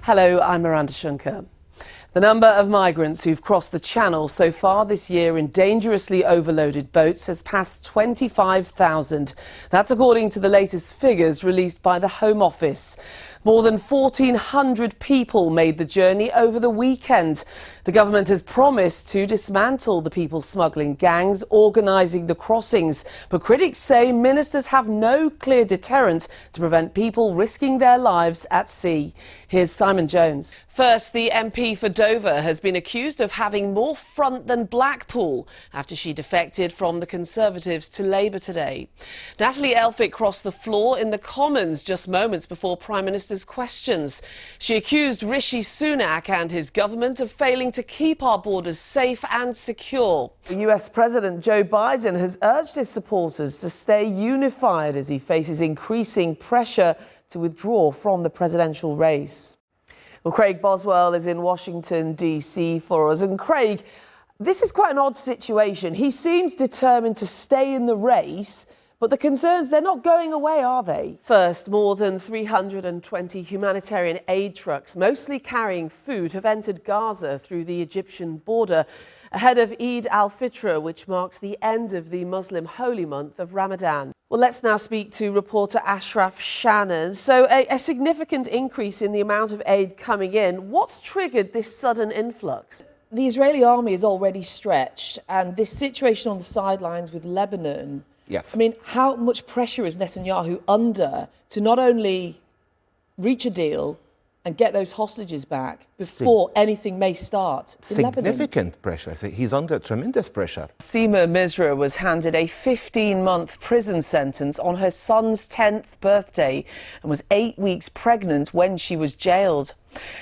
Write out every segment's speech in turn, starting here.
Hello, I'm Miranda Schunke. The number of migrants who've crossed the Channel so far this year in dangerously overloaded boats has passed 25,000. That's according to the latest figures released by the Home Office. More than 1,400 people made the journey over the weekend. The government has promised to dismantle the people smuggling gangs organising the crossings. But critics say ministers have no clear deterrent to prevent people risking their lives at sea. Here's Simon Jones. First, the MP for Dover has been accused of having more front than Blackpool after she defected from the Conservatives to Labour today. Natalie Elphicke crossed the floor in the Commons just moments before Prime Minister's questions. She accused Rishi Sunak and his government of failing to keep our borders safe and secure. US President Joe Biden has urged his supporters to stay unified as he faces increasing pressure to withdraw from the presidential race. Well, Craig Boswell is in Washington, D.C. for us. And Craig, this is quite an odd situation. He seems determined to stay in the race, but the concerns, they're not going away, are they? First, more than 320 humanitarian aid trucks, mostly carrying food, have entered Gaza through the Egyptian border ahead of Eid al-Fitr, which marks the end of the Muslim holy month of Ramadan. Well, let's now speak to reporter Ashraf Shannon. So a significant increase in the amount of aid coming in. What's triggered this sudden influx? The Israeli army is already stretched, and this situation on the sidelines with Lebanon. Yes. I mean, how much pressure is Netanyahu under to not only reach a deal and get those hostages back before anything may start in Lebanon? Significant pressure. He's under tremendous pressure. Seema Misra was handed a 15-month prison sentence on her son's 10th birthday and was 8 weeks pregnant when she was jailed.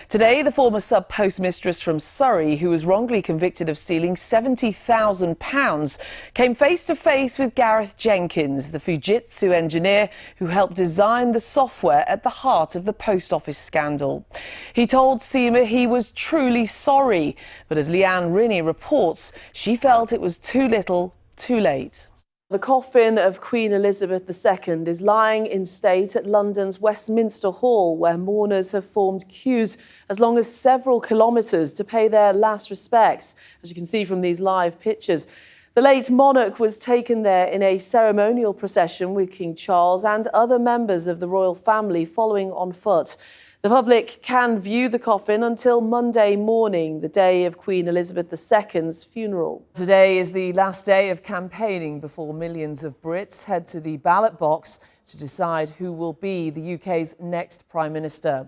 Today, the former sub-postmistress from Surrey, who was wrongly convicted of stealing £70,000, came face-to-face with Gareth Jenkins, the Fujitsu engineer who helped design the software at the heart of the post office scandal. He told Seema he was truly sorry, but as Leanne Rinney reports, she felt it was too little, too late. The coffin of Queen Elizabeth II is lying in state at London's Westminster Hall, where mourners have formed queues as long as several kilometres to pay their last respects, as you can see from these live pictures. The late monarch was taken there in a ceremonial procession with King Charles and other members of the royal family following on foot. The public can view the coffin until Monday morning, the day of Queen Elizabeth II's funeral. Today is the last day of campaigning before millions of Brits head to the ballot box to decide who will be the UK's next Prime Minister.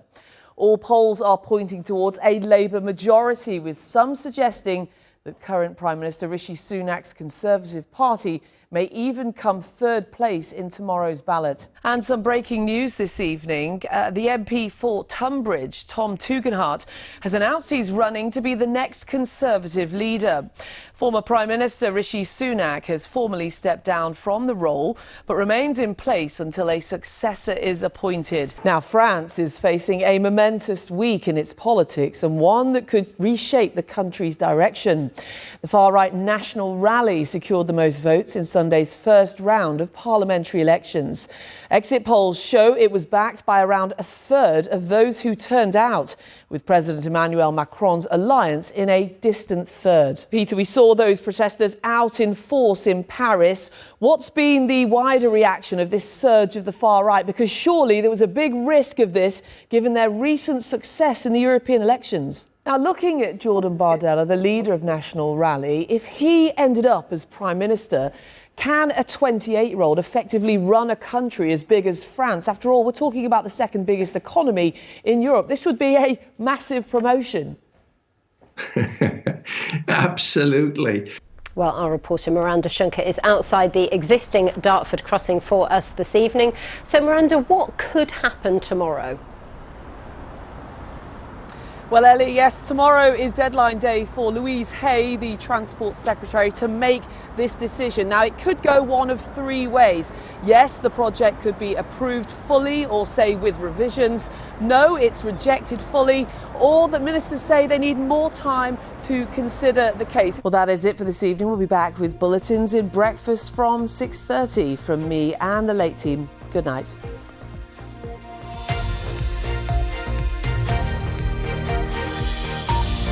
All polls are pointing towards a Labour majority, with some suggesting that current Prime Minister Rishi Sunak's Conservative Party may even come third place in tomorrow's ballot. And some breaking news this evening. The MP for Tunbridge, Tom Tugendhat, has announced he's running to be the next Conservative leader. Former Prime Minister Rishi Sunak has formally stepped down from the role, but remains in place until a successor is appointed. Now, France is facing a momentous week in its politics, and one that could reshape the country's direction. The far-right National Rally secured the most votes in Sunday's first round of parliamentary elections. Exit polls show it was backed by around a third of those who turned out, with President Emmanuel Macron's alliance in a distant third. Peter, we saw those protesters out in force in Paris. What's been the wider reaction of this surge of the far right? Because surely there was a big risk of this given their recent success in the European elections. Now, looking at Jordan Bardella, the leader of National Rally, if he ended up as Prime Minister, can a 28-year-old effectively run a country as big as France? After all, we're talking about the second biggest economy in Europe. This would be a massive promotion. Absolutely. Well, our reporter Miranda Schunke is outside the existing Dartford crossing for us this evening. So, Miranda, what could happen tomorrow? Well, Ellie, yes, tomorrow is deadline day for Louise Hay, the Transport Secretary, to make this decision. Now, it could go one of three ways. Yes, the project could be approved fully or, say, with revisions. No, it's rejected fully. Or the ministers say they need more time to consider the case. Well, that is it for this evening. We'll be back with bulletins in breakfast from 6:30 from me and the late team. Good night.